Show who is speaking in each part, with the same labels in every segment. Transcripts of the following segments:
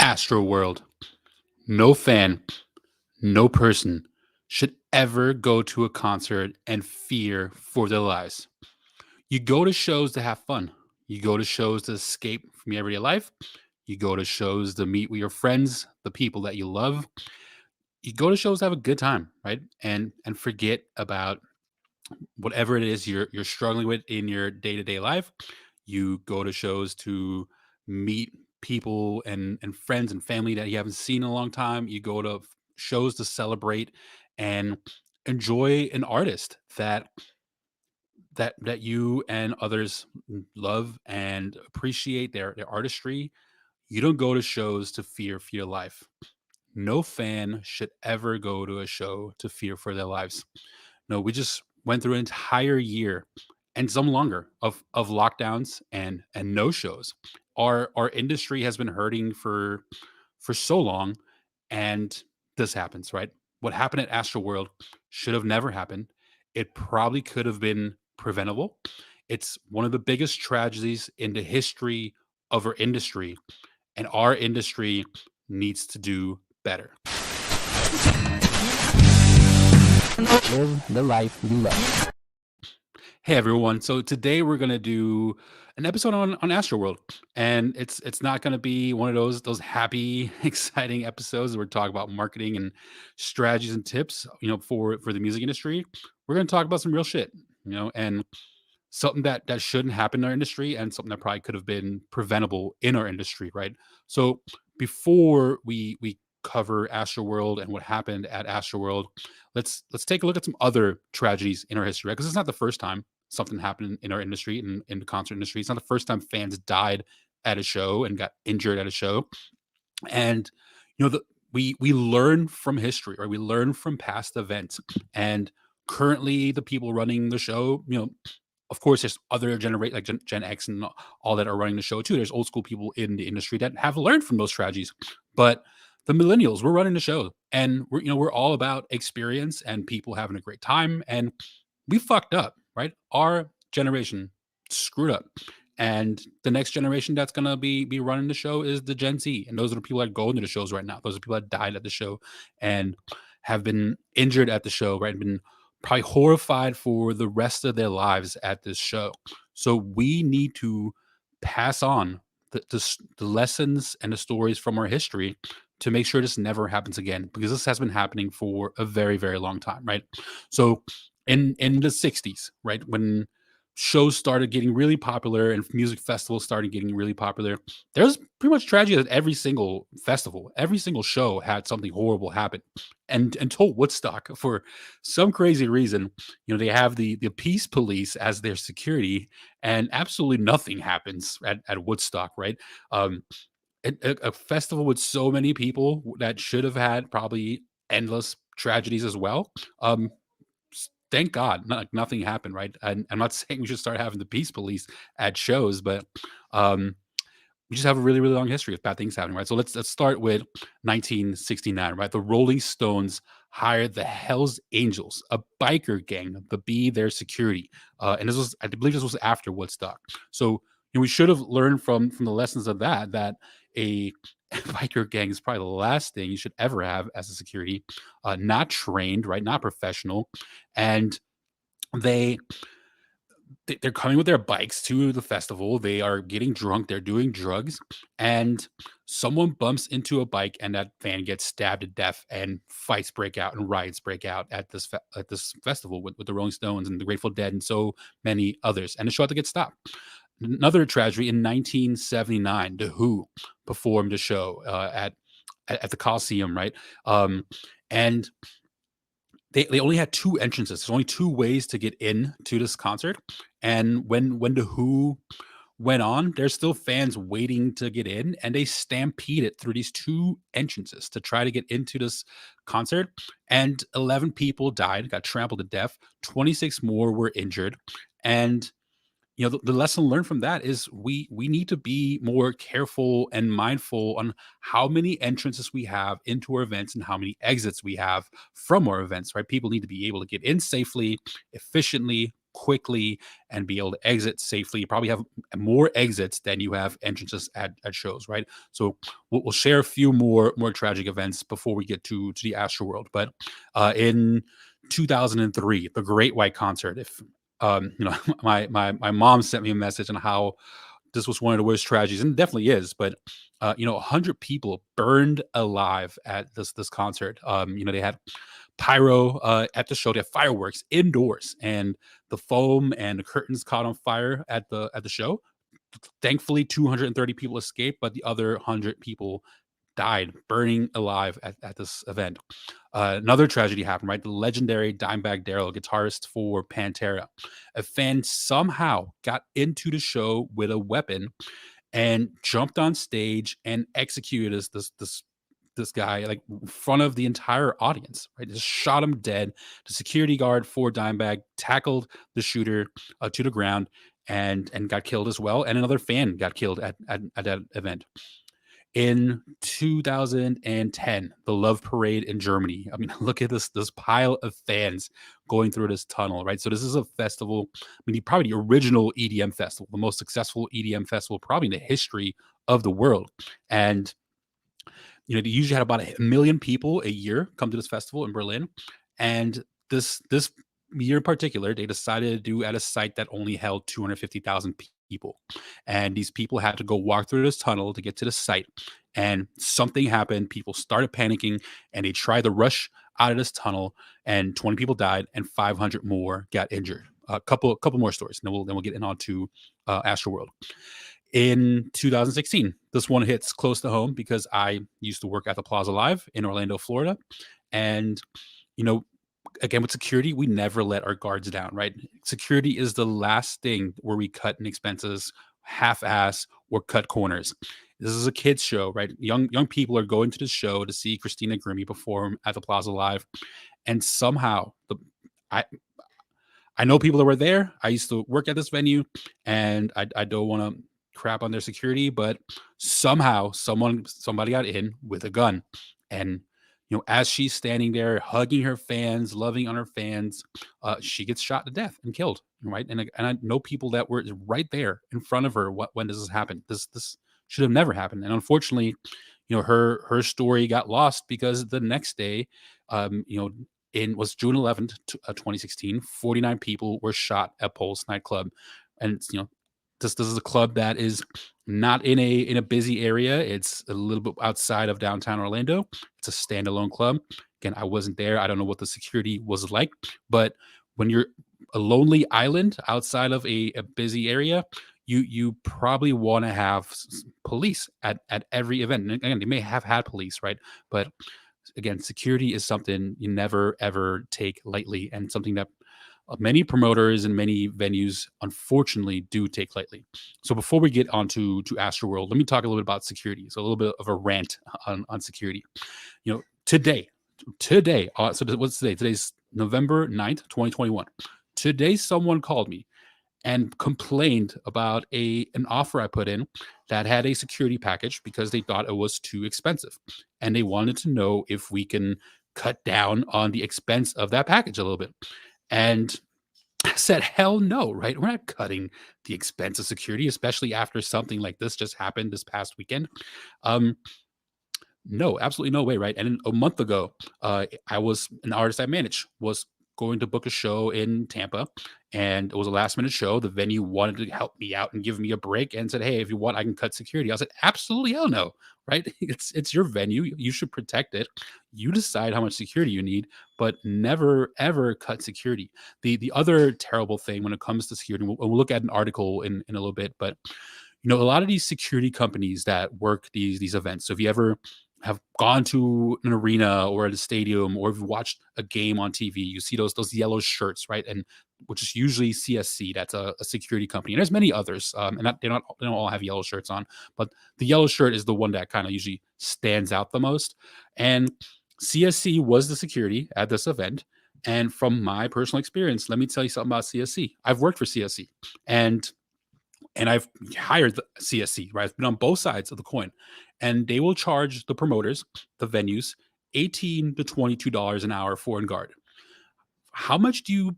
Speaker 1: Astroworld. No fan, no person should ever go to a concert and fear for their lives. You go to shows to have fun. You go to shows to escape from your everyday life. You go to shows to meet with your friends, the people that you love. You go to shows to have a good time, right? And forget about whatever it is you're struggling with in your day-to-day life. You go to shows to meet people and friends and family that you haven't seen in a long time. You go to shows to celebrate and enjoy an artist that you and others love and appreciate their artistry. You don't go to shows to fear for your life. No fan should ever go to a show to fear for their lives. No, we just went through an entire year and some longer of lockdowns and no shows. Our industry has been hurting for so long, and this happens, right? What happened at Astroworld should have never happened. It probably could have been preventable. It's one of the biggest tragedies in the history of our industry, and our industry needs to do better.
Speaker 2: Live the life you love.
Speaker 1: Hey everyone. So today we're gonna do an episode on Astroworld. And it's not gonna be one of those happy, exciting episodes where we talk about marketing and strategies and tips, for the music industry. We're gonna talk about some real shit, and something that shouldn't happen in our industry and something that probably could have been preventable in our industry, right? So before we cover Astroworld and what happened at Astroworld, let's take a look at some other tragedies in our history, right? Because it's not the first time something happened in our industry, in the concert industry. It's not the first time fans died at a show and got injured at a show. And we learn from history, right? We learn from past events. And currently the people running the show, of course, there's other generate like Gen X and all that are running the show too. There's old school people in the industry that have learned from those tragedies, but the millennials, we're running the show, and we're all about experience and people having a great time. And we fucked up, right? Our generation screwed up, and the next generation that's gonna be running the show is the Gen Z, and those are the people that go into the shows right now. Those are people that died at the show and have been injured at the show, right? And been probably horrified for the rest of their lives at this show. So we need to pass on the lessons and the stories from our history to make sure this never happens again, because this has been happening for a very, very long time, right? So in the 60s, right, when shows started getting really popular and music festivals started getting really popular, there's pretty much tragedy at every single festival. Every single show had something horrible happen. And until Woodstock, for some crazy reason, they have the peace police as their security, and absolutely nothing happens at Woodstock, right? Um, a festival with so many people that should have had probably endless tragedies as well. Thank God, nothing happened, right? And I'm not saying we should start having the peace police at shows, but um, we just have a really, really long history of bad things happening, right? So let's start with 1969, right? The Rolling Stones hired the Hell's Angels, a biker gang, to be their security, and I believe, this was after Woodstock. So we should have learned from the lessons of that a biker gang is probably the last thing you should ever have as a security, not trained, right? Not professional, and they they're coming with their bikes to the festival. They are getting drunk. They're doing drugs, and someone bumps into a bike, and that fan gets stabbed to death. And fights break out and riots break out at this festival with the Rolling Stones and the Grateful Dead and so many others. And the show had to get stopped. Another tragedy in 1979, The Who performed a show at the Coliseum, right? And they only had two entrances. There's only two ways to get in to this concert. And when the Who went on, there's still fans waiting to get in, and they stampeded through these two entrances to try to get into this concert. And 11 people died, got trampled to death. 26 more were injured. And the lesson learned from that is we need to be more careful and mindful on how many entrances we have into our events and how many exits we have from our events, right? People need to be able to get in safely, efficiently, quickly and be able to exit safely. You probably have more exits than you have entrances at shows, right? So we'll share a few more tragic events before we get to the Astroworld. But in 2003, the Great White Concert. If my mom sent me a message on how this was one of the worst tragedies, and it definitely is. But 100 people burned alive at this concert. They had pyro at the show. They had fireworks indoors, and the foam and the curtains caught on fire at the show. Thankfully, 230 people escaped, but the other 100 people died burning alive at this event. Another tragedy happened, right? The legendary Dimebag Darrell, guitarist for Pantera, a fan somehow got into the show with a weapon and jumped on stage and executed this guy like in front of the entire audience, right? Just shot him dead. The security guard for Dimebag tackled the shooter to the ground and got killed as well. And another fan got killed at that event. In 2010, the Love Parade in Germany. I mean, look at this pile of fans going through this tunnel, right? So this is a festival. I mean, probably the original EDM festival, the most successful EDM festival probably in the history of the world. And they usually had about a million people a year come to this festival in Berlin. And this year in particular, they decided to do at a site that only held 250,000 people. And these people had to go walk through this tunnel to get to the site. And something happened. People started panicking and they tried to rush out of this tunnel. And 20 people died and 500 more got injured. A couple more stories. And then we'll get in on to Astroworld. In 2016, this one hits close to home because I used to work at the Plaza Live in Orlando, Florida. And, you know, again, with security, we never let our guards down, right? Security is the last thing where we cut in expenses, half ass, or cut corners. This is a kids show, right? Young people are going to the show to see Christina Grimmie perform at the Plaza Live. And somehow I I know people that were there. I used to work at this venue, and I don't want to crap on their security, but somehow somebody got in with a gun, and as she's standing there hugging her fans, loving on her fans, she gets shot to death and killed. Right, and I know people that were right there in front of her. When this has happened? This should have never happened, and unfortunately, her story got lost because the next day, in was June 11th, 2016. 49 people were shot at Pulse nightclub, and this is a club that is not in a busy area. It's a little bit outside of downtown Orlando. It's a standalone club. Again, I wasn't there. I don't know what the security was like, but when you're a lonely island outside of a busy area, you probably want to have police at every event. And again, they may have had police, right? But again, security is something you never ever take lightly, and something that many promoters and many venues unfortunately do take lightly. So before we get on to Astroworld, let me talk a little bit about security. So a little bit of a rant on security. Today, what's today? Today's November 9th, 2021. Today, someone called me and complained about an offer I put in that had a security package because they thought it was too expensive. And they wanted to know if we can cut down on the expense of that package a little bit. And I said, hell no, right? We're not cutting the expense of security, especially after something like this just happened this past weekend. Um, no, absolutely no way, right? And a month ago, I was an artist I manage was going to book a show in Tampa, and it was a last minute show. The venue wanted to help me out and give me a break, and said, "Hey, if you want, I can cut security." I said, "Absolutely hell no, right? It's your venue. You should protect it. You decide how much security you need, but never ever cut security." The other terrible thing when it comes to security, we'll look at an article in a little bit, but a lot of these security companies that work these events. So if you ever have gone to an arena or at a stadium, or if you've watched a game on TV, you see those yellow shirts, right? And which is usually CSC. That's a security company, and there's many others. And they don't all have yellow shirts on, but the yellow shirt is the one that kind of usually stands out the most. And CSC was the security at this event. And from my personal experience, let me tell you something about CSC. I've worked for CSC, and I've hired the CSC, right? I've been on both sides of the coin, and they will charge the promoters, the venues, $18 to $22 an hour for a guard. How much do you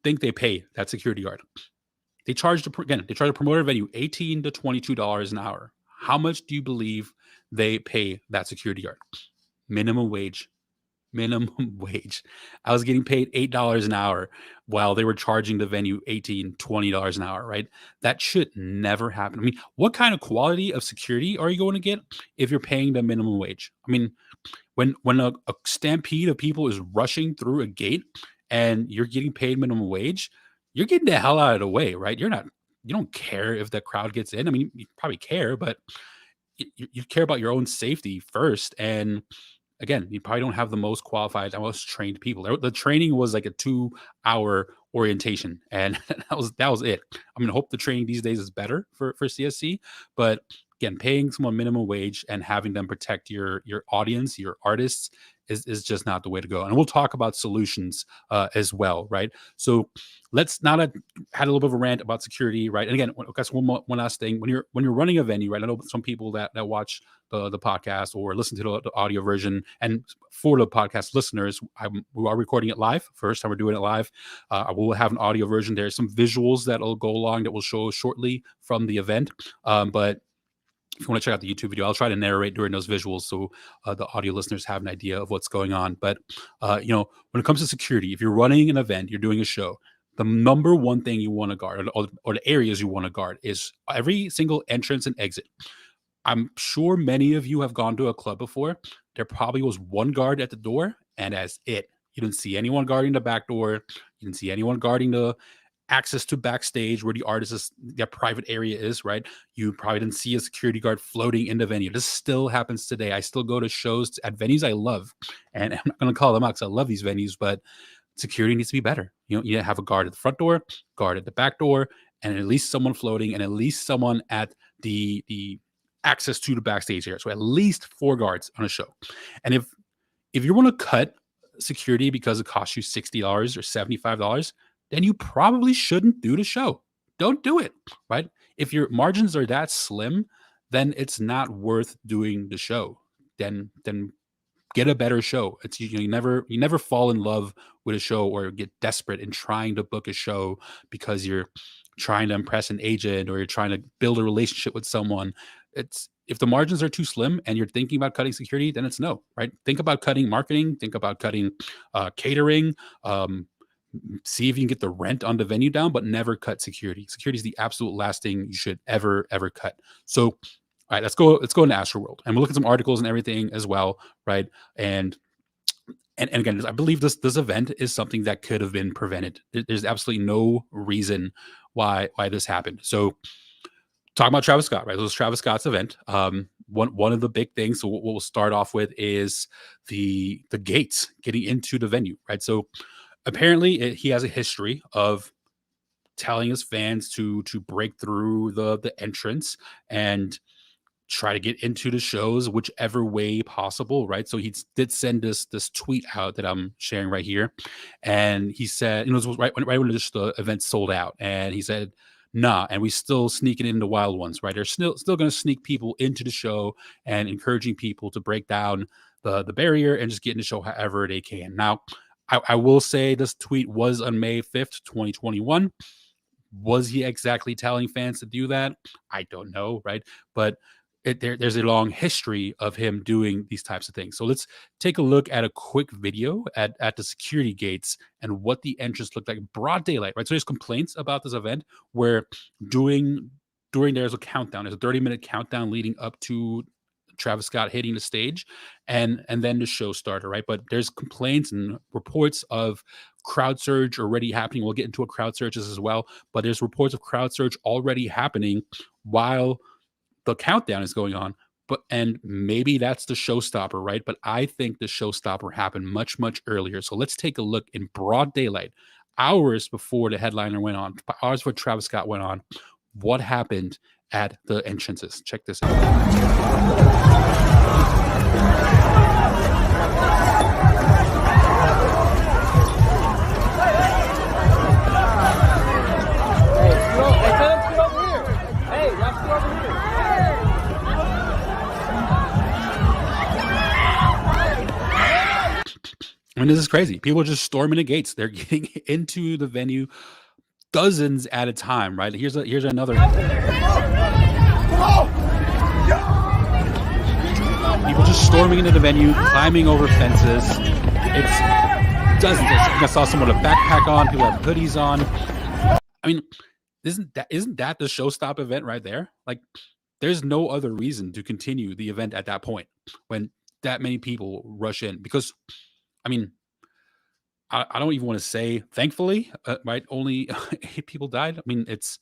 Speaker 1: think they pay that security guard? They charge they charge a promoter venue $18 to $22 an hour. How much do you believe they pay that security guard? Minimum wage. Minimum wage. I was getting paid $8 an hour while they were charging the venue $18 to $20 an hour, right? That should never happen. I mean, what kind of quality of security are you going to get if you're paying the minimum wage? I mean, when a stampede of people is rushing through a gate and you're getting paid minimum wage, you're getting the hell out of the way, right? You don't care if the crowd gets in. I mean, you probably care, but you care about your own safety first. And again, you probably don't have the most qualified, the most trained people. The training was like a 2-hour orientation, and that was it. I mean, I hope the training these days is better for CSC, but again, paying someone minimum wage and having them protect your audience, your artists, is just not the way to go. And we'll talk about solutions as well, right? So let's not had a little bit of a rant about security, right? And again, guys, one last thing: when you're running a venue, right? I know some people that watch the podcast or listen to the audio version, and for the podcast listeners, we are recording it live. First time we're doing it live. I will have an audio version. There's some visuals that'll go along that will show shortly from the event, but if you want to check out the YouTube video, I'll try to narrate during those visuals so the audio listeners have an idea of what's going on. But when it comes to security, if you're running an event, you're doing a show, the number one thing you want to guard, or the areas you want to guard, is every single entrance and exit. I'm sure many of you have gone to a club before. There probably was one guard at the door, and that's it. You didn't see anyone guarding the back door. You didn't see anyone guarding the access to backstage where the artist's their private area is, right? You probably didn't see a security guard floating in the venue. This still happens today. I still go to shows at venues I love, and I'm not going to call them out because I love these venues, but security needs to be better. You have a guard at the front door, guard at the back door, and at least someone floating, and at least someone at the access to the backstage area. So at least 4 guards on a show. And if you want to cut security because it costs you $60 or $75, then you probably shouldn't do the show. Don't do it, right? If your margins are that slim, then it's not worth doing the show. Then get a better show. It's you never fall in love with a show or get desperate in trying to book a show because you're trying to impress an agent or you're trying to build a relationship with someone. It's if the margins are too slim and you're thinking about cutting security, then it's no, right? Think about cutting marketing, think about cutting catering, see if you can get the rent on the venue down, but never cut security. Security is the absolute last thing you should ever cut. So, all right, let's go into Astroworld, and we'll look at some articles and everything as well, right? And again, I believe this event is something that could have been prevented. There's absolutely no reason why this happened. So, talking about Travis Scott, right? This was Travis Scott's event. One of the big things. So what we'll start off with is the gates getting into the venue, right? So apparently he has a history of telling his fans to break through the entrance and try to get into the shows whichever way possible, right? So he did send this tweet out that I'm sharing right here, and he said, this was right when the event sold out, and he said, "Nah, and we still sneaking in the wild ones, right? They're still going to sneak people into the show and encouraging people to break down the barrier and just get in the show however they can." Now, I will say this tweet was on May 5th, 2021. Was he exactly telling fans to do that? I don't know, right? But there's a long history of him doing these types of things. So let's take a look at a quick video at the security gates and what the entrance looked like, broad daylight, right? So there's complaints about this event where during there's a countdown, there's a 30-minute countdown leading up to Travis Scott hitting the stage, and then the show started, right? But there's complaints and reports of crowd surge already happening. We'll get into a crowd surges as well, but there's reports of crowd surge already happening while the countdown is going on. And maybe that's the showstopper, right? But I think the showstopper happened much earlier. So let's take a look in broad daylight, hours before the headliner went on, hours before Travis Scott went on. What happened at the entrances? Check this out. mean, this is crazy. People are just storming the gates. They're getting into the venue dozens at a time, right? Here's another people just storming into the venue, climbing over fences. It's dozens. I think I saw someone with a backpack on, people have hoodies on. I mean, isn't that the showstop event right there? Like, there's no other reason to continue the event at that point when that many people rush in. Because, I mean, I don't even want to say thankfully, right? Only 8 people died. I mean, it's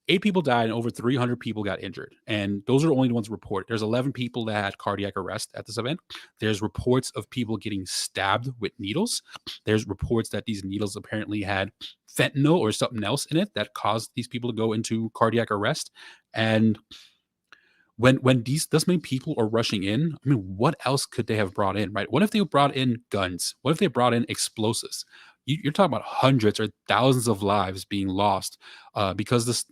Speaker 1: 8 people died and over 300 people got injured. And those are only the ones reported. There's 11 people that had cardiac arrest at this event. There's reports of people getting stabbed with needles. There's reports that these needles apparently had fentanyl or something else in it that caused these people to go into cardiac arrest. And when these this many people are rushing in, I mean, what else could they have brought in, right? What if they brought in guns? What if they brought in explosives? You're talking about hundreds or thousands of lives being lost because this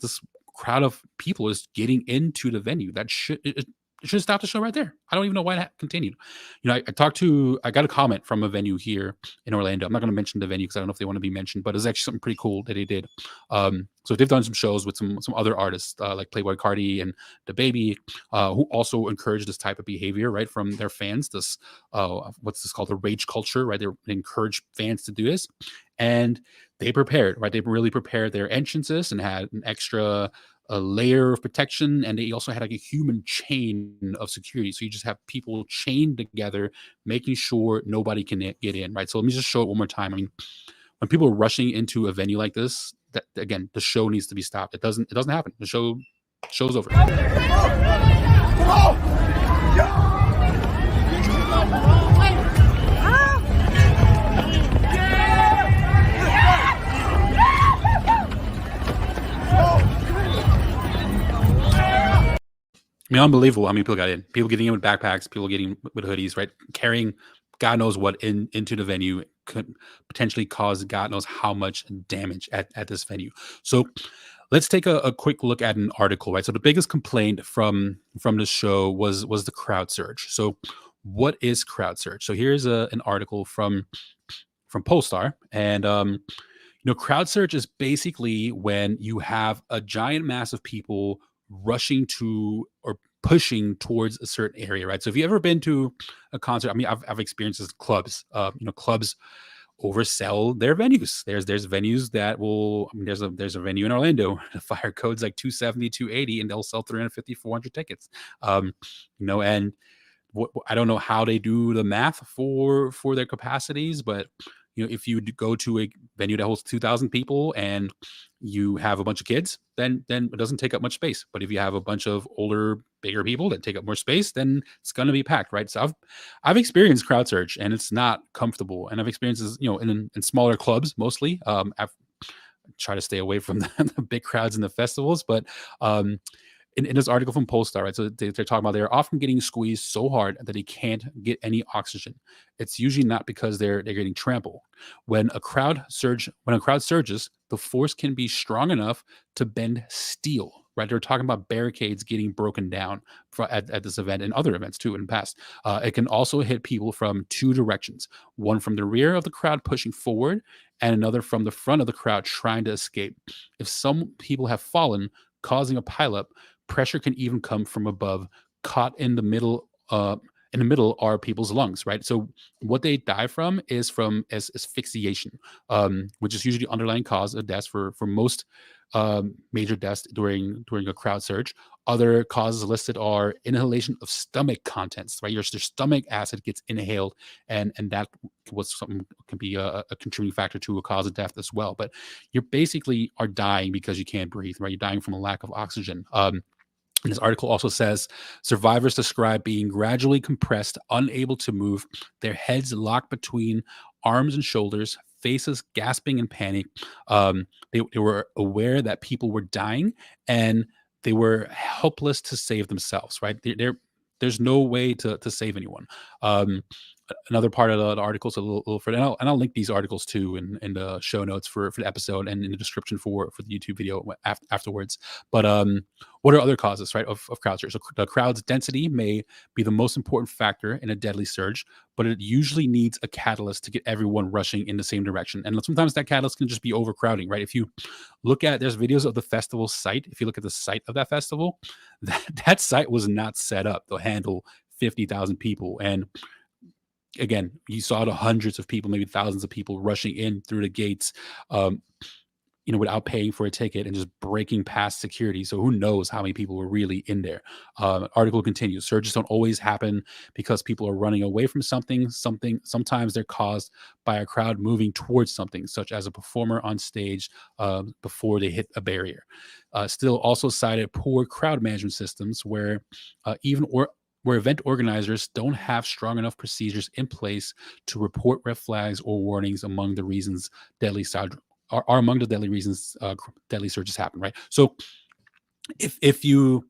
Speaker 1: crowd of people is getting into the venue. It should stop the show right there. I don't even know why it continued. I got a comment from a venue here in Orlando. I'm not going to mention the venue because I don't know if they want to be mentioned, but it's actually something pretty cool that they did. So they've done some shows with some other artists like Playboy Cardi and the Baby, who also encourage this type of behavior, right, from their fans. This what's this called, the rage culture, right? They encourage fans to do this, and they prepared, right? They really prepared their entrances and had an extra a layer of protection, and they also had like a human chain of security. So you just have people chained together, making sure nobody can get in, right? So let me just show it one more time. I mean, when people are rushing into a venue like this, that again, the show needs to be stopped. It doesn't happen. The show's over. I mean, unbelievable how many people got in. People getting in with backpacks, people getting with hoodies, right? Carrying God knows what into the venue could potentially cause God knows how much damage at this venue. So let's take a quick look at an article, right? So the biggest complaint from the show was the crowd surge. So what is crowd surge? So here's an article from Polestar, and crowd surge is basically when you have a giant mass of people rushing to or pushing towards a certain area, right? So if you've ever been to a concert, I mean, I've experienced this clubs. Clubs oversell their venues. There's venues that will. I mean, there's a venue in Orlando. The fire code's like 270, 280, and they'll sell 350, 400 tickets. And I don't know how they do the math for their capacities, but if you go to a venue that holds 2,000 people and you have a bunch of kids, then it doesn't take up much space. But if you have a bunch of older, bigger people that take up more space, then it's going to be packed, right? So I've experienced crowd surge, and it's not comfortable. And I've experienced this, in smaller clubs mostly. I've tried to stay away from the big crowds in the festivals, but in this article from Polestar, right? So they're talking about they're often getting squeezed so hard that they can't get any oxygen. It's usually not because they're getting trampled. When a crowd surges, the force can be strong enough to bend steel. Right? They're talking about barricades getting broken down at this event and other events too in the past. It can also hit people from two directions: one from the rear of the crowd pushing forward, and another from the front of the crowd trying to escape. If some people have fallen, causing a pileup, pressure can even come from above. Caught in the middle, are people's lungs, right? So what they die from is asphyxiation, which is usually the underlying cause of death for most major deaths during a crowd surge. Other causes listed are inhalation of stomach contents, right? Your stomach acid gets inhaled, and that was something can be a contributing factor to a cause of death as well. But you basically are dying because you can't breathe, right? You're dying from a lack of oxygen. And this article also says survivors describe being gradually compressed, unable to move, their heads locked between arms and shoulders, faces gasping in panic. They were aware that people were dying, and they were helpless to save themselves, right? There's no way to save anyone. another part of the article, so a little further, and I'll link these articles too in the show notes for the episode and in the description for the YouTube video afterwards. But what are other causes, right, of crowd surge? So the crowd's density may be the most important factor in a deadly surge, but it usually needs a catalyst to get everyone rushing in the same direction. And sometimes that catalyst can just be overcrowding, right? If you look at there's videos of the festival site. If you look at the site of that festival, that site was not set up to handle 50,000 people. And again, you saw the hundreds of people, maybe thousands of people rushing in through the gates, um, without paying for a ticket and just breaking past security. So who knows how many people were really in there? Article continues. Surges don't always happen because people are running away from something. Sometimes they're caused by a crowd moving towards something, such as a performer on stage before they hit a barrier. Still, also cited poor crowd management systems, where even or where event organizers don't have strong enough procedures in place to report red flags or warnings among the reasons deadly side are among the deadly reasons deadly surges happen, right? So if you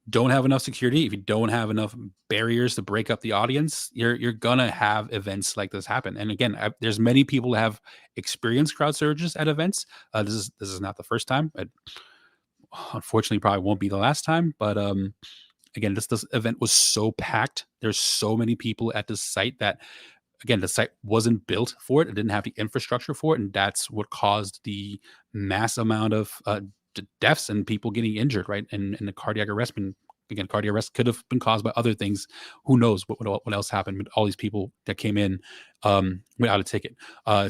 Speaker 1: don't have enough security, if you don't have enough barriers to break up the audience, you're gonna have events like this happen. And again, there's many people who have experienced crowd surges at events. This is not the first time. It unfortunately probably won't be the last time. But again, this event was so packed. There's so many people at this site that again, the site wasn't built for it. It didn't have the infrastructure for it, and that's what caused the mass amount of deaths and people getting injured, right? And the cardiac arrest. And again, cardiac arrest could have been caused by other things. Who knows what else happened? But all these people that came in without a ticket.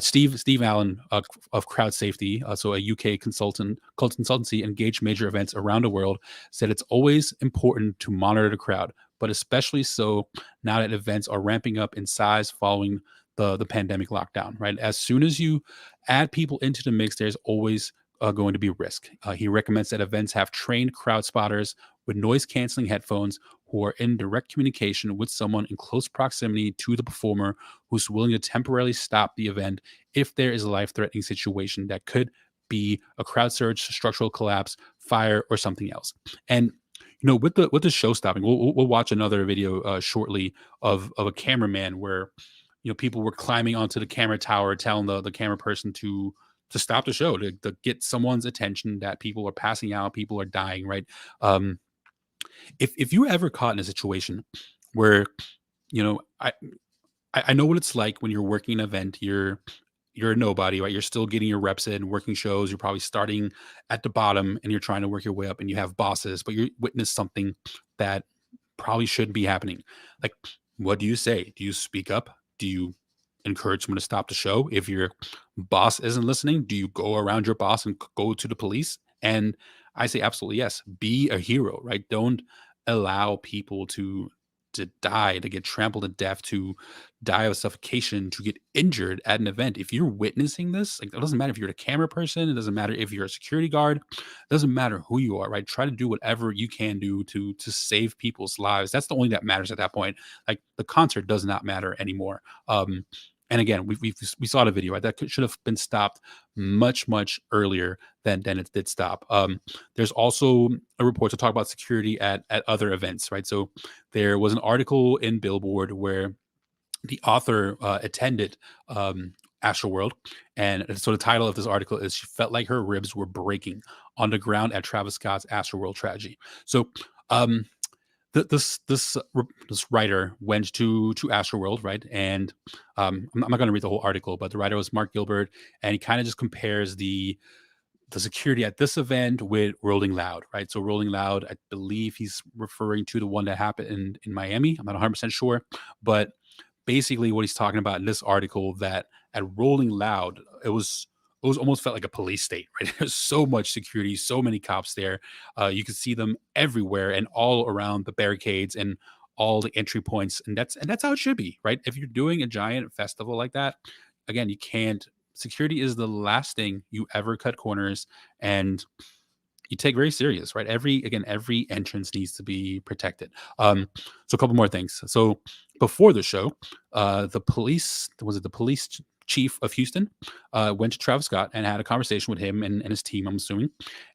Speaker 1: Steve Allen of Crowd Safety, so a UK consultancy engaged major events around the world, said it's always important to monitor the crowd, but especially so now that events are ramping up in size following the pandemic lockdown, right? As soon as you add people into the mix, there's always going to be risk. He recommends that events have trained crowd spotters with noise canceling headphones who are in direct communication with someone in close proximity to the performer who's willing to temporarily stop the event if there is a life threatening situation that could be a crowd surge, structural collapse, fire, or something else. And with the show stopping, we'll watch another video shortly of a cameraman where people were climbing onto the camera tower, telling the camera person to stop the show, to get someone's attention that people are passing out, people are dying, right? Um, if you were ever caught in a situation where you know I know what it's like when you're working an event. You're a nobody, right? You're still getting your reps in, working shows. You're probably starting at the bottom and you're trying to work your way up, and you have bosses, but you witness something that probably shouldn't be happening. Like, what do you say? Do you speak up? Do you encourage someone to stop the show? If your boss isn't listening, do you go around your boss and go to the police? And I say absolutely yes. Be a hero, right? Don't allow people to die, to get trampled to death, to die of suffocation, to get injured at an event. If you're witnessing this, like, it doesn't matter if you're a camera person, it doesn't matter if you're a security guard, it doesn't matter who you are, right? Try to do whatever you can do to save people's lives. That's the only that matters at that point. Like, the concert does not matter anymore. And again, we saw the video, right? That should have been stopped much earlier than it did stop. There's also a report to talk about security at other events, right? So there was an article in Billboard where the author attended Astroworld, and so the title of this article is "She felt like her ribs were breaking on the ground at Travis Scott's Astroworld tragedy." So um, this writer went to Astroworld, right? And I'm not going to read the whole article, but the writer was Mark Gilbert, and he kind of just compares the security at this event with Rolling Loud, right? So Rolling Loud, I believe he's referring to the one that happened in Miami. I'm not 100% sure, but basically what he's talking about in this article, that at Rolling Loud, it was almost felt like a police state, right? There's so much security, so many cops there. You could see them everywhere and all around the barricades and all the entry points, and that's how it should be, right? If you're doing a giant festival like that, again, you can't. Security is the last thing you ever cut corners and you take very serious, right? Every entrance needs to be protected. So a couple more things. So before the show, the police chief of Houston went to Travis Scott and had a conversation with him and his team, I'm assuming,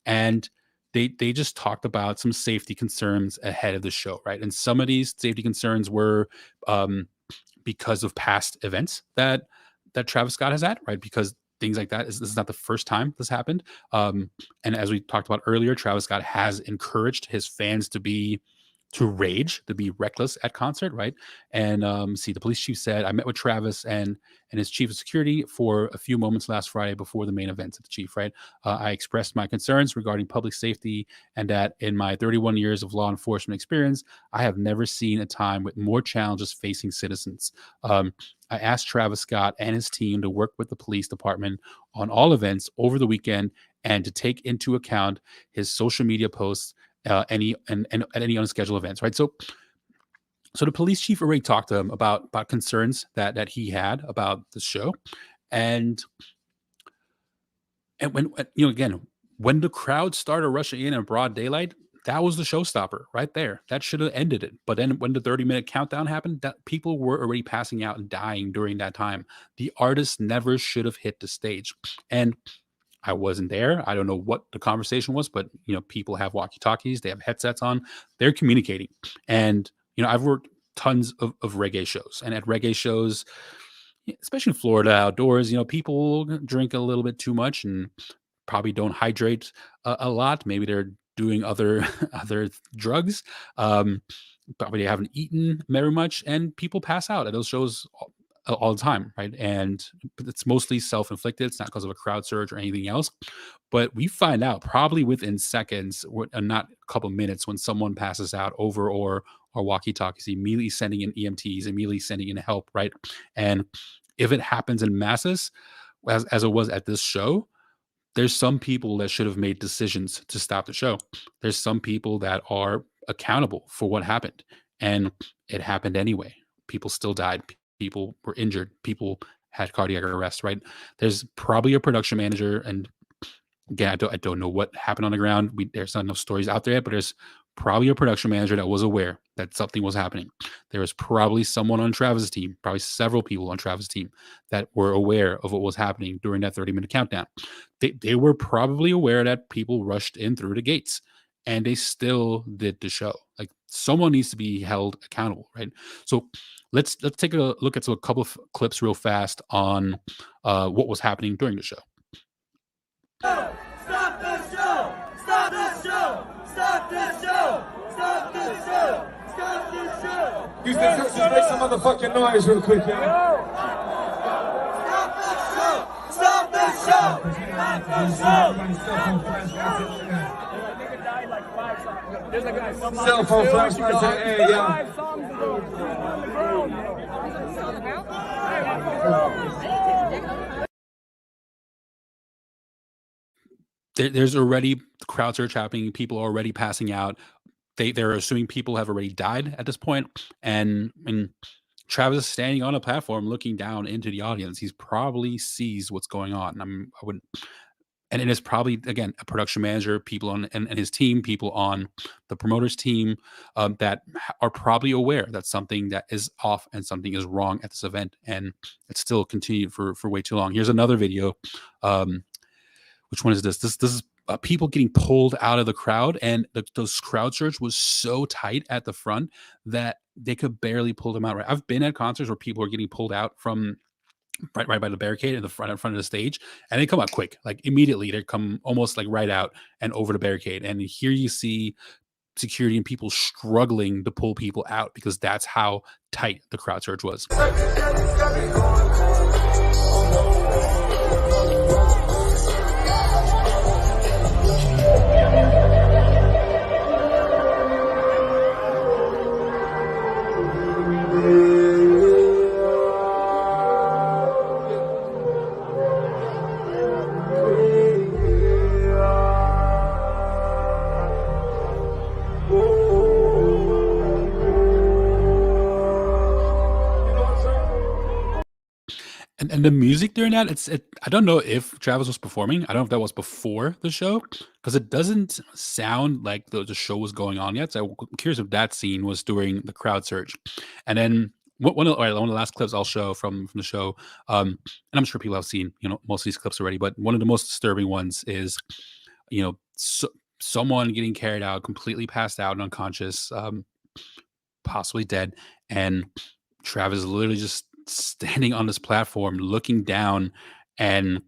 Speaker 1: and they just talked about some safety concerns ahead of the show, right? And some of these safety concerns were um, because of past events that Travis Scott has had, right? Because things like that is this is not the first time this happened. Um, and as we talked about earlier, Travis Scott has encouraged his fans to rage, to be reckless at concert, right? And see, the police chief said, I met with Travis and his chief of security for a few moments last Friday before the main event of the chief, right? I expressed my concerns regarding public safety and that in my 31 years of law enforcement experience, I have never seen a time with more challenges facing citizens. Um, I asked Travis Scott and his team to work with the police department on all events over the weekend and to take into account his social media posts and at any unscheduled events, right? So the police chief already talked to him about concerns that he had about the show, and again, when the crowd started rushing in broad daylight, that was the showstopper right there. That should have ended it. But then when the 30-minute countdown happened, that people were already passing out and dying during that time. The artist never should have hit the stage. And I wasn't there. I don't know what the conversation was, but people have walkie-talkies, they have headsets on, they're communicating. And I've worked tons of reggae shows, and at reggae shows, especially in Florida outdoors, people drink a little bit too much and probably don't hydrate a lot. Maybe they're doing other other drugs. Um, Probably they haven't eaten very much, and people pass out at those shows all the time, right? And it's mostly self-inflicted. It's not because of a crowd surge or anything else. But we find out probably within seconds, not a couple minutes, when someone passes out over or walkie-talkies, immediately sending in EMTs, immediately sending in help, right? And if it happens in masses, as it was at this show, there's some people that should have made decisions to stop the show. There's some people that are accountable for what happened, and it happened anyway. People still died. People were injured. People had cardiac arrest, right? There's probably a production manager, and again, I don't know what happened on the ground. There's not enough stories out there yet, but there's probably a production manager that was aware that something was happening. There was probably someone on Travis' team, probably several people on Travis' team that were aware of what was happening during that 30-minute countdown. They were probably aware that people rushed in through the gates, and they still did the show. Like, someone needs to be held accountable, right? So let's take a look at a couple of clips real fast on what was happening during the show.
Speaker 3: Stop this show! Stop this show! Stop this show! Stop this show! Stop this show!
Speaker 4: Houston, just make some motherfucking noise real quick, y'all.
Speaker 3: Stop this show! Stop this show! Stop this show!
Speaker 5: There's a guy.
Speaker 4: Cell phone flashlights in the air, y'all.
Speaker 5: 5 songs ago. On the ground.
Speaker 1: There's already crowd surge happening. People are already passing out. They're assuming people have already died at this point. And Travis is standing on a platform looking down into the audience. He's probably sees what's going on. I wouldn't. And it is probably, again, a production manager, people on and his team, people on the promoter's team that are probably aware that something that is off and something is wrong at this event, and it's still continued for way too long. Here's another video. Which one is this? This is people getting pulled out of the crowd, and those crowd surge was so tight at the front that they could barely pull them out. Right, I've been at concerts where people are getting pulled out from right by the barricade in front of the stage, and they come out quick, like immediately. They come almost like right out and over the barricade, and here you see security and people struggling to pull people out because that's how tight the crowd surge was. And the music during that, I don't know if Travis was performing. I don't know if that was before the show, because it doesn't sound like the show was going on yet. So I'm curious if that scene was during the crowd surge. And then one of the last clips I'll show from the show, and I'm sure people have seen most of these clips already, but one of the most disturbing ones is someone getting carried out completely passed out and unconscious, possibly dead, and Travis literally just standing on this platform, looking down, and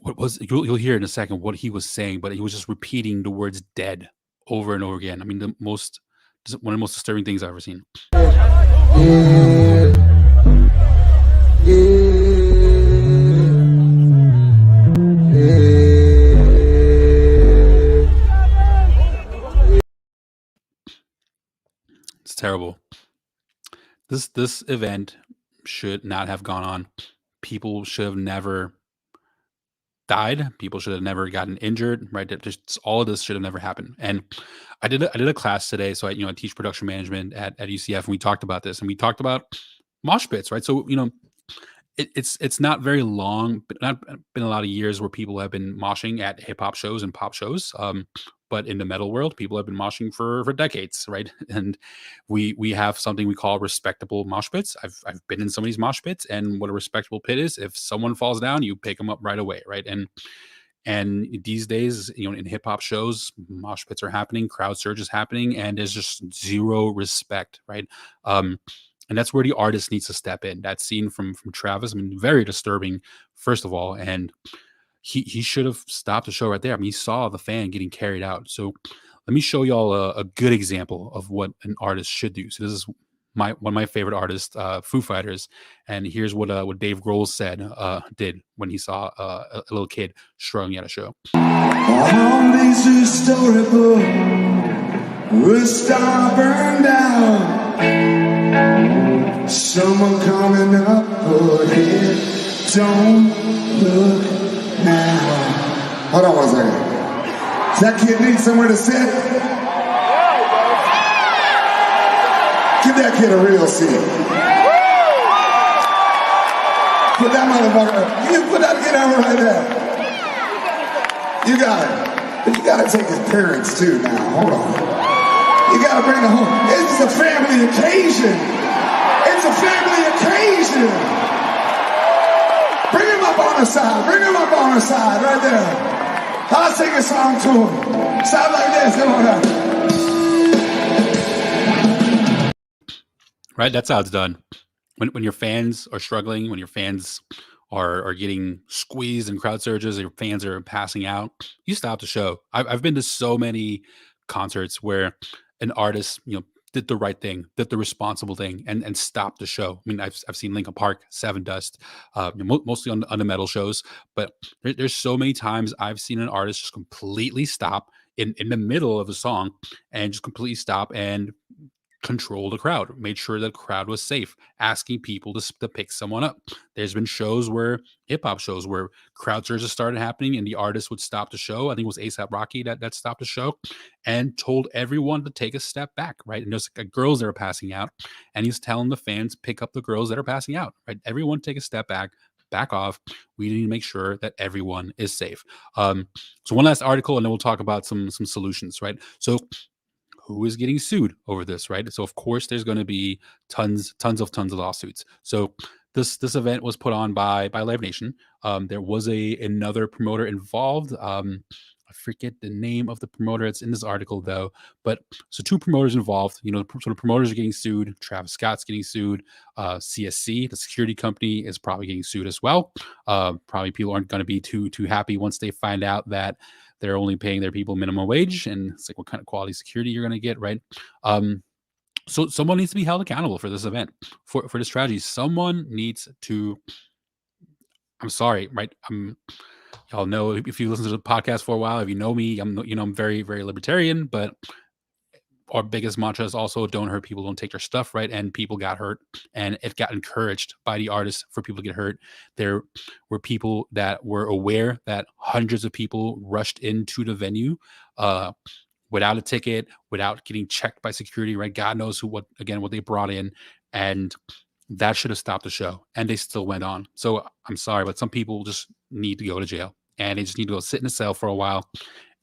Speaker 1: what was you'll hear in a second what he was saying, but he was just repeating the words "dead" over and over again. I mean, one of the most disturbing things I've ever seen. It's terrible. This event should not have gone on. People should have never died. People should have never gotten injured, right? Just all of this should have never happened. And I did a class today, so I teach production management at UCF, and we talked about this, and we talked about mosh pits, right? So it's not very long, but not been a lot of years where people have been moshing at hip hop shows and pop shows. But in the metal world, people have been moshing for decades, right? And we have something we call respectable mosh pits. I've been in some of these mosh pits, and what a respectable pit is, if someone falls down, you pick them up right away, right? And these days, in hip hop shows, mosh pits are happening, crowd surge is happening, and there's just zero respect, right? Um, and that's where the artist needs to step in. That scene from Travis, I mean, very disturbing, first of all, and he should have stopped the show right there. I mean, he saw the fan getting carried out. So let me show y'all a good example of what an artist should do. So this is one of my favorite artists, Foo Fighters, and here's what Dave Grohl said did when he saw a little kid struggling at a show.
Speaker 6: All these historical will start burn down. Someone coming up ahead. Don't look now. Hold on 1 second. Does that kid need somewhere to sit? Give that kid a real seat. Put that motherfucker. You put that kid over right there. You got it. But you gotta take his parents too now. Hold on. You gotta bring them home. It's a family occasion. It's a family occasion. Bring him up on the side. Bring him up on the side right there. I'll sing a song to him. Sound like this. Come on up.
Speaker 1: Right, that's how it's done. When your fans are struggling, when your fans are getting squeezed in crowd surges, your fans are passing out, you stop the show. I've been to so many concerts where an artist, did the right thing, did the responsible thing, and stopped the show. I mean, I've seen Linkin Park, Seven Dust, mostly on the metal shows, but there's so many times I've seen an artist just completely stop in the middle of a song and just completely stop and control the crowd, made sure the crowd was safe, asking people to pick someone up. There's been shows where hip hop shows where crowd surges started happening and the artist would stop the show. I think it was ASAP Rocky that stopped the show and told everyone to take a step back, right? And there's girls that are passing out, and he's telling the fans pick up the girls that are passing out, right? Everyone take a step back off. We need to make sure that everyone is safe. So one last article, and then we'll talk about some solutions, right? So who is getting sued over this, right? So of course there's going to be tons of lawsuits. So this event was put on by Live Nation. There was another promoter involved. I forget the name of the promoter. It's in this article though. But so two promoters involved. So the promoters are getting sued. Travis Scott's getting sued. CSC, the security company, is probably getting sued as well. Probably people aren't going to be too happy once they find out that they're only paying their people minimum wage, and it's like, what kind of quality security you're going to get, right? So someone needs to be held accountable for this event, for this tragedy. Someone needs to. I'm sorry, right? Y'all know, if you listen to the podcast for a while, if you know me, I'm very very libertarian, but our biggest mantra is also don't hurt people, don't take their stuff, right? And people got hurt, and it got encouraged by the artists for people to get hurt. There were people that were aware that hundreds of people rushed into the venue without a ticket, without getting checked by security, right? God knows what they brought in, and that should have stopped the show, and they still went on. So I'm sorry, but some people just need to go to jail, and they just need to go sit in a cell for a while,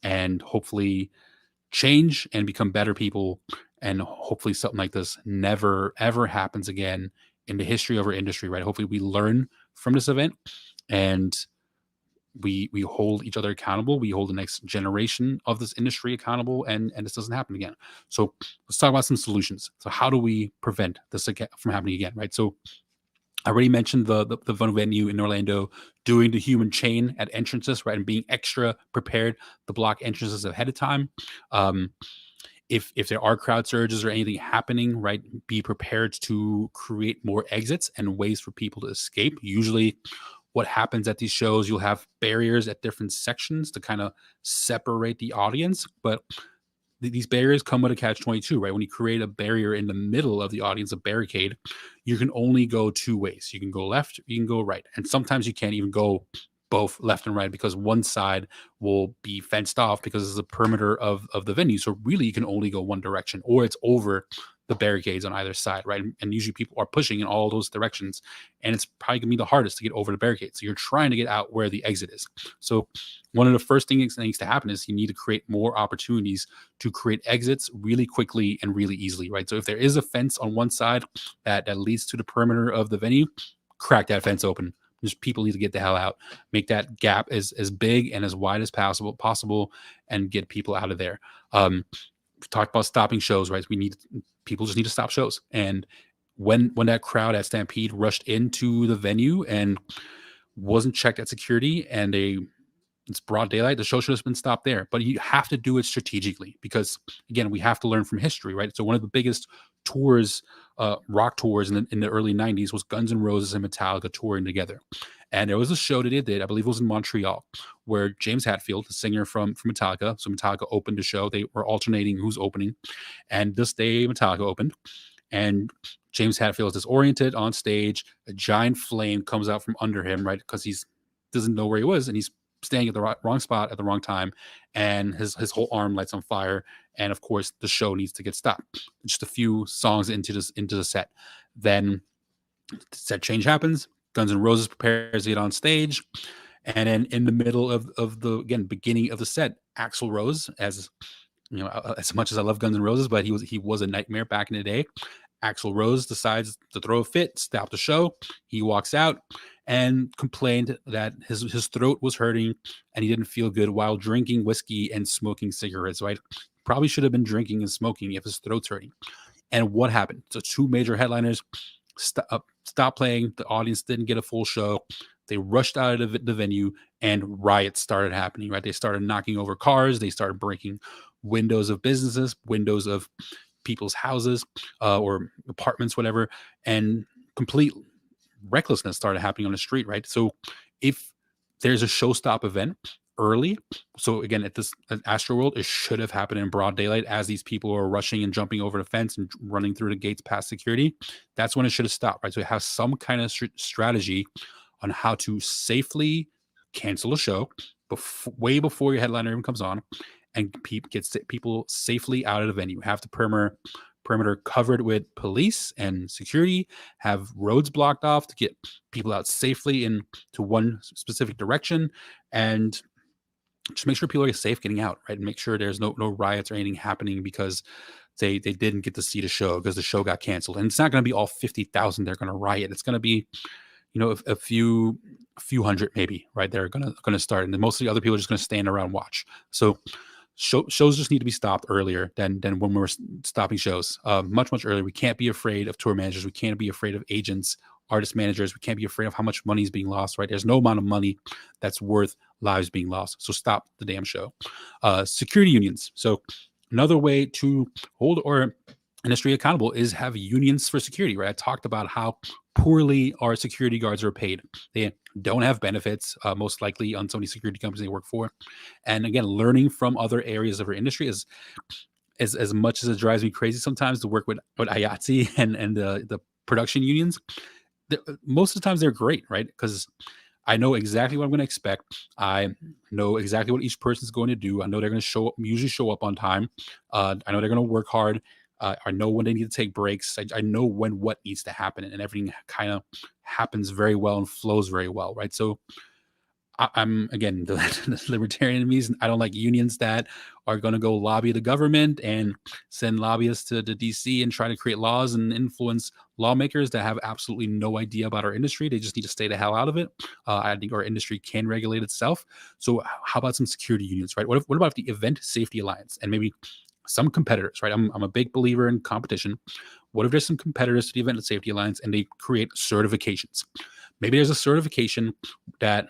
Speaker 1: and hopefully change and become better people, and hopefully something like this never ever happens again in the history of our industry, right? Hopefully we learn from this event and we hold each other accountable. We hold the next generation of this industry accountable, and this doesn't happen again. So let's talk about some solutions. So how do we prevent this from happening again? Right. So I already mentioned the venue in Orlando doing the human chain at entrances, right, and being extra prepared to block entrances ahead of time. Um, if there are crowd surges or anything happening, right, be prepared to create more exits and ways for people to escape. Usually, what happens at these shows, you'll have barriers at different sections to kind of separate the audience, but these barriers come with a catch 22, right? When you create a barrier in the middle of the audience, a barricade, you can only go two ways. You can go left, you can go right. And sometimes you can't even go both left and right because one side will be fenced off because it's a perimeter of the venue. So really you can only go one direction, or it's over the barricades on either side, right? And usually people are pushing in all those directions, and it's probably gonna be the hardest to get over the barricade. So you're trying to get out where the exit is. So one of the first things that needs to happen is you need to create more opportunities to create exits really quickly and really easily, right? So if there is a fence on one side that leads to the perimeter of the venue, crack that fence open. Just people need to get the hell out. Make that gap as big and as wide as possible, and get people out of there. We've talked about stopping shows, right? People just need to stop shows. And when that crowd at Stampede rushed into the venue and wasn't checked at security, and it's broad daylight, the show should have been stopped there. But you have to do it strategically because, again, we have to learn from history, right? So one of the biggest tours, rock tours in the early 90s was Guns N' Roses and Metallica touring together. And there was a show that they did, I believe it was in Montreal, where James Hetfield, the singer from Metallica, so Metallica opened the show. They were alternating who's opening. And this day, Metallica opened. And James Hetfield is disoriented on stage. A giant flame comes out from under him, right? Because he's doesn't know where he was, and he's standing at the wrong spot at the wrong time, and his whole arm lights on fire. And of course, the show needs to get stopped. Just a few songs into the set, then the set change happens. Guns N' Roses prepares to get on stage, and then in the middle of the again beginning of the set, Axl Rose, as you know, as much as I love Guns N' Roses, but he was a nightmare back in the day. Axl Rose decides to throw a fit, stop the show. He walks out and complained that his throat was hurting and he didn't feel good while drinking whiskey and smoking cigarettes, right? Probably should have been drinking and smoking if his throat's hurting. And what happened? So two major headliners stopped playing. The audience didn't get a full show. They rushed out of the venue, and riots started happening, right? They started knocking over cars. They started breaking windows of businesses, windows of people's houses or apartments, whatever, and complete recklessness started happening on the street, right? So if there's a show stop event early, so again at Astroworld, it should have happened in broad daylight as these people are rushing and jumping over the fence and running through the gates past security. That's when it should have stopped, right? So have some kind of strategy on how to safely cancel a show way before your headliner even comes on, and get people safely out of the venue. Have the perimeter covered with police and security, have roads blocked off to get people out safely into one specific direction, and just make sure people are safe getting out, right? And make sure there's no riots or anything happening because they didn't get to see the show because the show got canceled. And it's not going to be all 50,000 they're going to riot. It's going to be, you know, a few hundred maybe, right? They're going to start, and then most of the other people are just going to stand around and watch. So shows just need to be stopped earlier than when we're stopping shows. Much earlier. We can't be afraid of tour managers. We can't be afraid of agents, artist managers. We can't be afraid of how much money is being lost, right? There's no amount of money that's worth lives being lost. So stop the damn show. Security unions. So another way to hold our industry accountable is have unions for security, right? I talked about how poorly our security guards are paid. They don't have benefits, most likely on some of the security companies they work for. And again, learning from other areas of our industry is as much as it drives me crazy sometimes to work with IATSE and the production unions. Most of the times they're great, right? Because I know exactly what I'm going to expect. I know exactly what each person's going to do. I know they're going to usually show up on time. I know they're going to work hard. I know when they need to take breaks. I know what needs to happen, and everything kind of happens very well and flows very well, right? So I'm again the libertarian enemies. I don't like unions that are going to go lobby the government and send lobbyists to DC and try to create laws and influence lawmakers that have absolutely no idea about our industry. They just need to stay the hell out of it. I think our industry can regulate itself. So how about some security unions, right? What about the Event Safety Alliance and maybe some competitors, right? I'm a big believer in competition. What if there's some competitors to the Event Safety Alliance and they create certifications? Maybe there's a certification that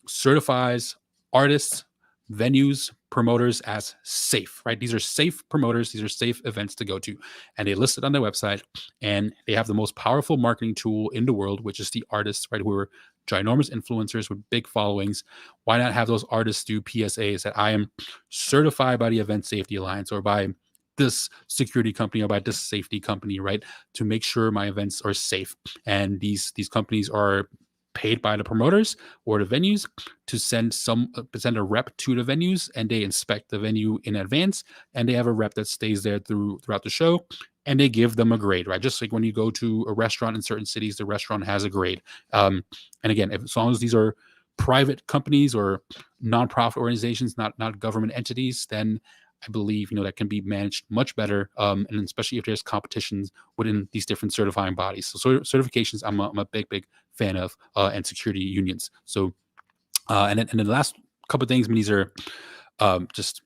Speaker 1: certifies artists, venues, promoters as safe, right? These are safe promoters, these are safe events to go to. And they list it on their website, and they have the most powerful marketing tool in the world, which is the artists, right? Who are ginormous influencers with big followings. Why not have those artists do PSAs that I am certified by the Event Safety Alliance or by this security company or by this safety company, right? To make sure my events are safe. And these companies are paid by the promoters or the venues to send a rep to the venues, and they inspect the venue in advance, and they have a rep that stays there throughout the show, and they give them a grade, right? Just like when you go to a restaurant in certain cities, the restaurant has a grade. And again, as long as these are private companies or nonprofit organizations, not government entities, then I believe that can be managed much better, and especially if there's competitions within these different certifying bodies. So certifications, I'm a big fan of, and security unions. So and then the last couple of things, I mean, these are just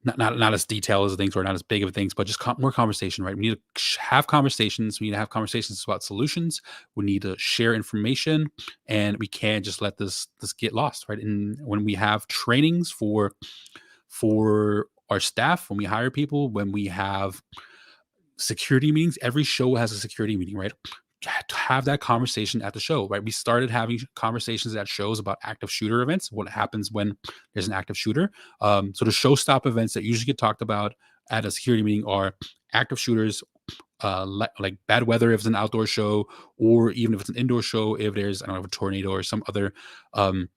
Speaker 1: not as detailed as things or not as big of things, but just more conversation, right? We need to have conversations. We need to have conversations about solutions. We need to share information, and we can't just let this get lost, right? And when we have trainings for our staff, when we hire people, when we have security meetings, every show has a security meeting, right? To have that conversation at the show, right? We started having conversations at shows about active shooter events, what happens when there's an active shooter. So the show stop events that usually get talked about at a security meeting are active shooters, like bad weather if it's an outdoor show, or even if it's an indoor show, if there's, I don't know, a tornado or some other um,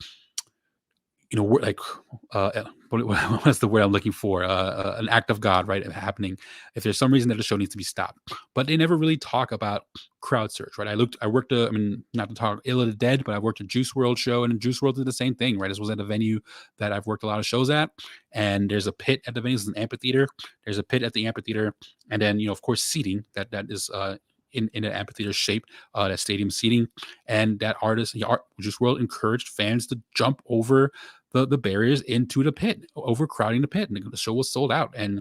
Speaker 1: like what's the word I'm looking for? An act of God, right? Happening. If there's some reason that the show needs to be stopped, but they never really talk about crowd surge, right? I worked. I mean, not to talk ill of the dead, but I worked a Juice World show, and Juice World did the same thing, right? This was at a venue that I've worked a lot of shows at, and there's a pit at the venue. It's an amphitheater. There's a pit at the amphitheater, and then of course seating that is in an amphitheater shape, that stadium seating, and that Juice World encouraged fans to jump over the barriers into the pit, overcrowding the pit, and the show was sold out. And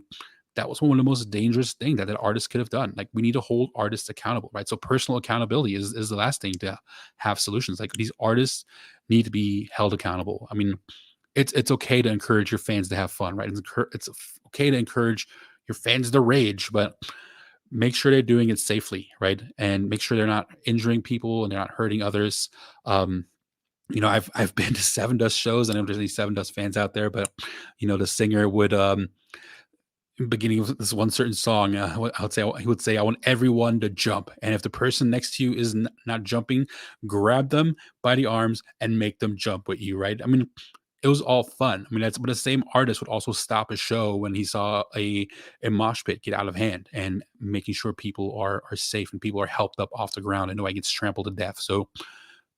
Speaker 1: that was one of the most dangerous things that artist could have done. Like, we need to hold artists accountable, right? So personal accountability is the last thing to have solutions. Like, these artists need to be held accountable. I mean, it's okay to encourage your fans to have fun, right? It's okay to encourage your fans to rage, but make sure they're doing it safely, right? And make sure they're not injuring people and they're not hurting others. I've been to Seven Dust shows. I know there's any Seven Dust fans out there, but the singer would beginning of this one certain song, he would say, "I want everyone to jump, and if the person next to you is not jumping, grab them by the arms and make them jump with you." Right? I mean, it was all fun. I mean, but the same artist would also stop a show when he saw a mosh pit get out of hand, and making sure people are safe and people are helped up off the ground and nobody gets trampled to death. So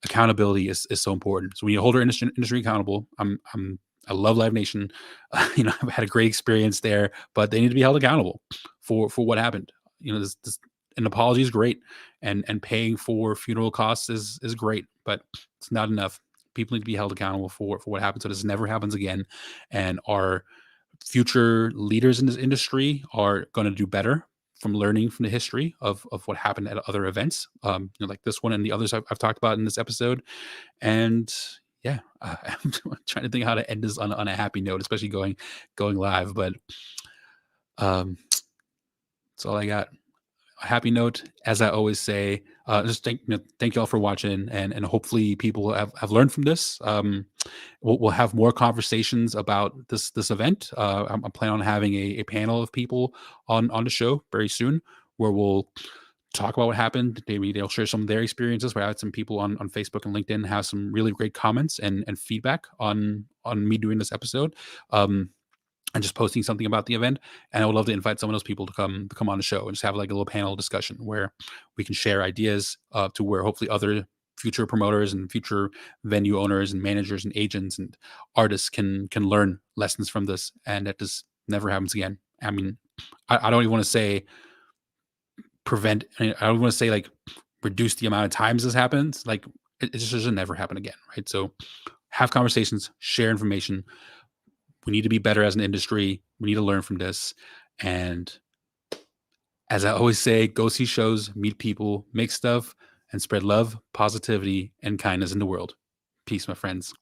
Speaker 1: accountability is so important. So we need to hold our industry accountable. I love Live Nation. I've had a great experience there, but they need to be held accountable for what happened. This an apology is great, and paying for funeral costs is great, but it's not enough. People need to be held accountable for what happened, so this never happens again. And our future leaders in this industry are going to do better from learning from the history of what happened at other events, like this one and the others I've talked about in this episode. And yeah, I'm trying to think how to end this on a happy note, especially going live. But that's all I got. A happy note, as I always say. Just thank you all for watching, and hopefully people have learned from this. We'll have more conversations about this event. I'm planning on having a panel of people on the show very soon, where we'll talk about what happened. Maybe they'll share some of their experiences. We had some people on Facebook and LinkedIn have some really great comments and feedback on me doing this episode. And just posting something about the event. And I would love to invite some of those people to come on the show and just have like a little panel discussion where we can share ideas, to where hopefully other future promoters and future venue owners and managers and agents and artists can learn lessons from this, and that this never happens again. I mean, I don't even want to say prevent. I don't want to say like reduce the amount of times this happens. Like it just should never happen again, right? So have conversations, share information. We need to be better as an industry. We need to learn from this. And as I always say, go see shows, meet people, make stuff, and spread love, positivity, and kindness in the world. Peace, my friends.